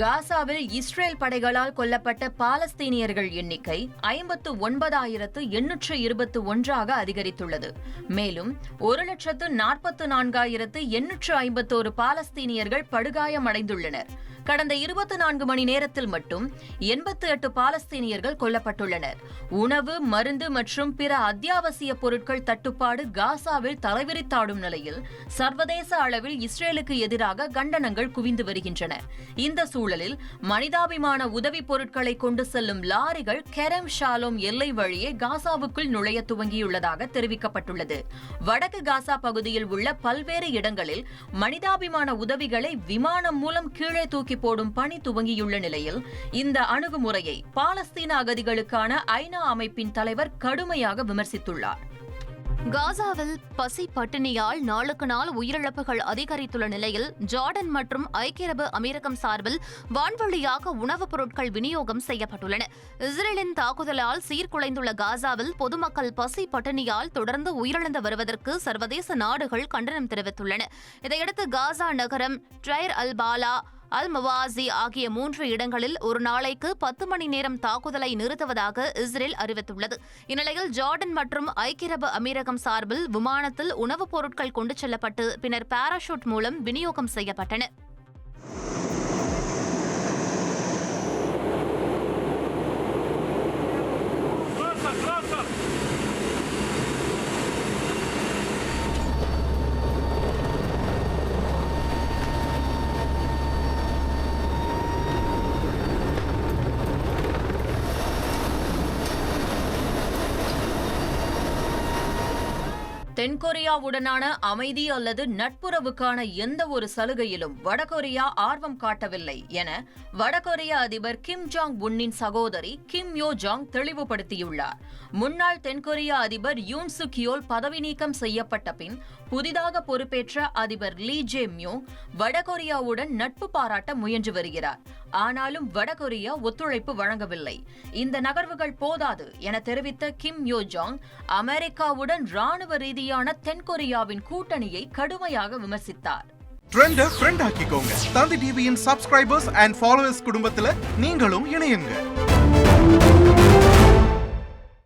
காசாவில் இஸ்ரேல் படைகளால் கொல்லப்பட்ட பாலஸ்தீனியர்கள் எண்ணிக்கை 59,821 அதிகரித்துள்ளது. மேலும் 1,44,851 பாலஸ்தீனியர்கள் படுகாயமடைந்துள்ளனர். கடந்த 24 மணி நேரத்தில் மட்டும் 88 பாலஸ்தீனியர்கள் கொல்லப்பட்டுள்ளனர். உணவு, மருந்து மற்றும் பிற அத்தியாவசிய பொருட்கள் தட்டுப்பாடு காசாவில் தலைவிரித்தாடும் நிலையில் சர்வதேச அளவில் இஸ்ரேலுக்கு எதிராக கண்டனங்கள் குவிந்து வருகின்றன. இந்த சூழலில் மனிதாபிமான உதவிப் பொருட்களை கொண்டு செல்லும் லாரிகள் கெரம் ஷாலோம் எல்லை வழியே காசாவுக்குள் நுழைய துவங்கியுள்ளதாக தெரிவிக்கப்பட்டுள்ளது. வடக்கு காசா பகுதியில் உள்ள பல்வேறு இடங்களில் மனிதாபிமான உதவிகளை விமானம் மூலம் கீழே தூக்கி போடும் பணி துவங்கியுள்ள நிலையில் இந்த அணுகுமுறையை பாலஸ்தீன அகதிகளுக்கான ஐநா அமைப்பின் தலைவர் கடுமையாக விமர்சித்துள்ளார். காசாவில் பசி பட்டினியால் நாளுக்கு நாள் உயிரிழப்புகள் அதிகரித்துள்ள நிலையில் ஜார்டன் மற்றும் ஐக்கிய அரபு அமீரகம் சார்பில் வான்வழியாக உணவுப் பொருட்கள் விநியோகம் செய்யப்பட்டுள்ளன. இஸ்ரேலின் தாக்குதலால் சீர்குலைந்துள்ள காசாவில் பொதுமக்கள் பசி பட்டினியால் தொடர்ந்து உயிரிழந்து வருவதற்கு சர்வதேச நாடுகள் கண்டனம் தெரிவித்துள்ளன. இதையடுத்து காசா நகரம், ட்ரைர் அல் பாலா, அல் மவாசி ஆகிய 3 இடங்களில் ஒரு நாளைக்கு 10 மணி நேரம் தாக்குதலை நிறுத்துவதாக இஸ்ரேல் அறிவித்துள்ளது. இந்நிலையில் ஜார்டன் மற்றும் ஐக்கிய அரபு அமீரகம் சார்பில் விமானத்தில் உணவுப் பொருட்கள் கொண்டு செல்லப்பட்டு பின்னர் பாராசூட் மூலம் விநியோகம் செய்யப்பட்டன. தென்கொரியாவுடனான அமைதி அல்லது நட்புறவுக்கான எந்த ஒரு சலுகையிலும் வடகொரியா ஆர்வம் காட்டவில்லை என வடகொரிய அதிபர் கிம் ஜாங் உன்னின் சகோதரி கிம் யோ ஜாங் தெளிவுபடுத்தியுள்ளார். முன்னாள் தென்கொரிய அதிபர் யூன் சுக் யோல் பதவி நீக்கம் செய்யப்பட்ட பின் புதிதாக பொறுப்பேற்ற அதிபர் லீ ஜே மியோங் வடகொரியாவுடன் நட்பு பாராட்ட முயன்று வருகிறார். ஆனாலும் வடகொரியா ஒத்துழைப்பு வழங்கவில்லை. இந்த நகர்வுகள் போதாது என தெரிவித்த கிம் யோ ஜாங் அமெரிக்காவுடன் ராணுவ ரீதியான தென்கொரியாவின் கூட்டணியை கடுமையாக விமர்சித்தார். ட்ரெண்ட ஃப்ரெண்ட் ஆக்கிக்கோங்க. தந்தி டிவியின் சப்ஸ்கிரைபர்ஸ் அண்ட் ஃபாலோவர்ஸ் குடும்பத்துல நீங்களும் இணையுங்க.